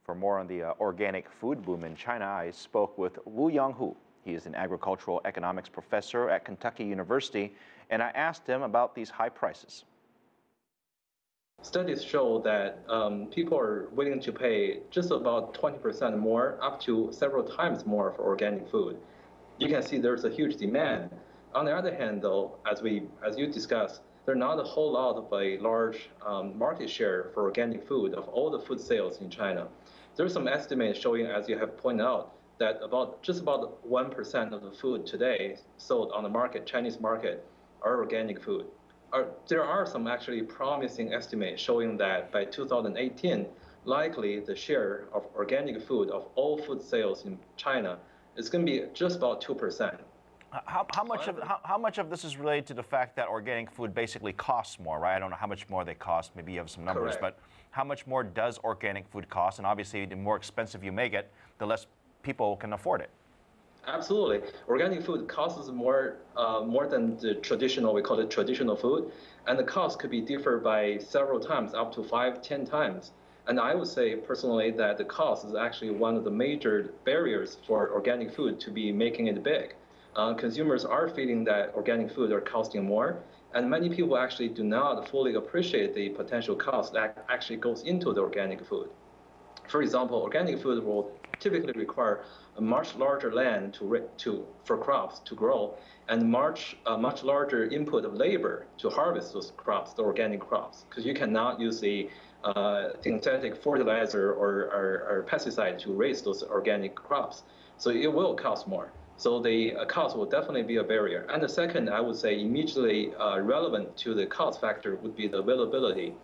For more on the organic food boom in China, I spoke with Wuyang Hu. He is an agricultural economics professor at Kentucky University, and I asked him about these high prices. Studies show that people are willing to pay just about 20% more, up to several times more for organic food. You can see there's a huge demand. On the other hand, though, as you discussed, there's not a whole lot of a large market share for organic food of all the food sales in China. There's some estimates showing, as you have pointed out, that just about 1% of the food today sold on the market, Chinese market, are organic food. There are some actually promising estimates showing that by 2018, likely the share of organic food of all food sales in China is going to be just about 2%. How much of this is related to the fact that organic food basically costs more, right? I don't know how much more they cost. Maybe you have some numbers, Correct. But how much more does organic food cost? And obviously, the more expensive you make it, the less people can afford it. Absolutely. Organic food costs more than the traditional, we call it traditional food. And the cost could be differed by several times, up to 5-10 times. And I would say personally that the cost is actually one of the major barriers for organic food to be making it big. Consumers are feeling that organic food are costing more, and many people actually do not fully appreciate the potential cost that actually goes into the organic food. For example, organic food will typically require a much larger land for crops to grow, and much larger input of labor to harvest those crops, the organic crops, because you cannot use the synthetic fertilizer or pesticide to raise those organic crops. So it will cost more. So the cost will definitely be a barrier. And the second, I would say, immediately relevant to the cost factor would be the availability.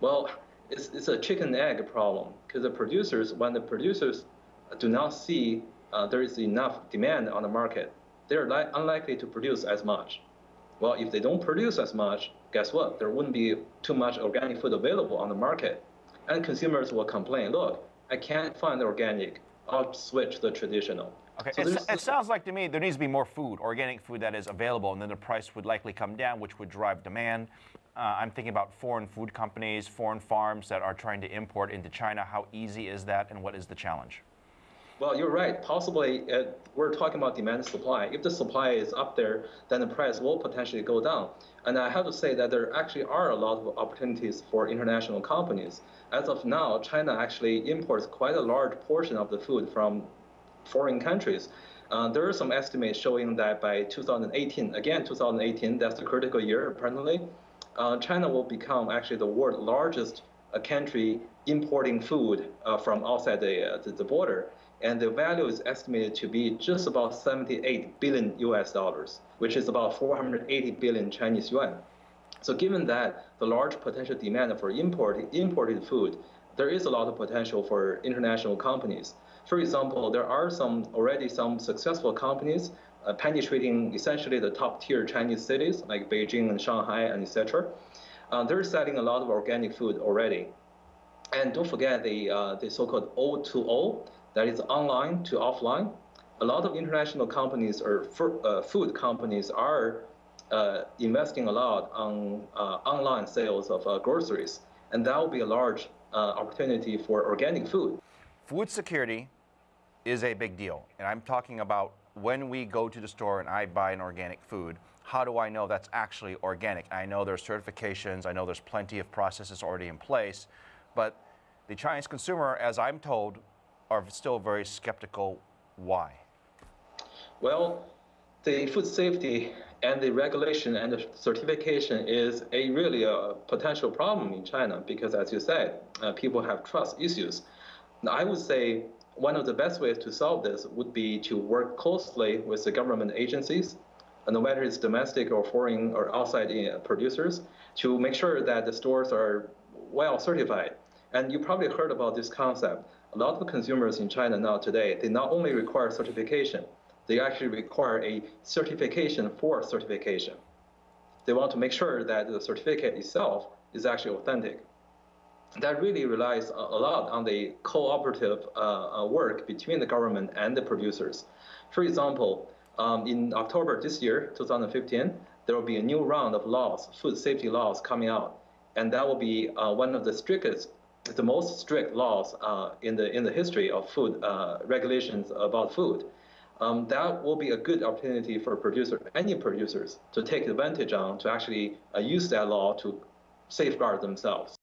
Well, it's a chicken and egg problem, because when the producers do not see there is enough demand on the market, they're unlikely to produce as much. Well, if they don't produce as much, guess what? There wouldn't be too much organic food available on the market. And consumers will complain, look, I can't find organic, I'll switch to the traditional. Okay, So it sounds like to me there needs to be more food, organic food that is available, and then the price would likely come down, which would drive demand. I'm thinking about foreign food companies, foreign farms that are trying to import into China. How easy is that, and what is the challenge? Well, you're right. Possibly, we're talking about demand and supply. If the supply is up there, then the price will potentially go down. And I have to say that there actually are a lot of opportunities for international companies. As of now, China actually imports quite a large portion of the food from foreign countries. There are some estimates showing that by 2018, again, 2018, that's the critical year, apparently, China will become actually the world's largest country importing food from outside the border. And the value is estimated to be just about 78 billion US dollars, which is about 480 billion Chinese yuan. So given that the large potential demand for imported food, there is a lot of potential for international companies. For example, there are already some successful companies penetrating essentially the top-tier Chinese cities like Beijing and Shanghai and etc. They're selling a lot of organic food already. And don't forget the so-called O2O, that is online to offline. A lot of international companies or food companies are investing a lot on online sales of groceries, and that will be a large opportunity for organic food. Food security is a big deal, and I'm talking about when we go to the store and I buy an organic food, how do I know that's actually organic? I know there's certifications, I know there's plenty of processes already in place, but the Chinese consumer, as I'm told, are still very skeptical. Why? Well, the food safety and the regulation and the certification is really a potential problem in China because, as you said, people have trust issues. Now, I would say one of the best ways to solve this would be to work closely with the government agencies, no matter it's domestic or foreign or outside producers, to make sure that the stores are well certified. And you probably heard about this concept. A lot of consumers in China now today, they not only require certification, they actually require a certification for certification. They want to make sure that the certificate itself is actually authentic. That really relies a lot on the cooperative work between the government and the producers. For example, in October this year, 2015, there will be a new round of laws, food safety laws coming out. And that will be one of the strictest the most strict laws in the history of food regulations about food. That will be a good opportunity for any producers to take advantage on to actually use that law to safeguard themselves.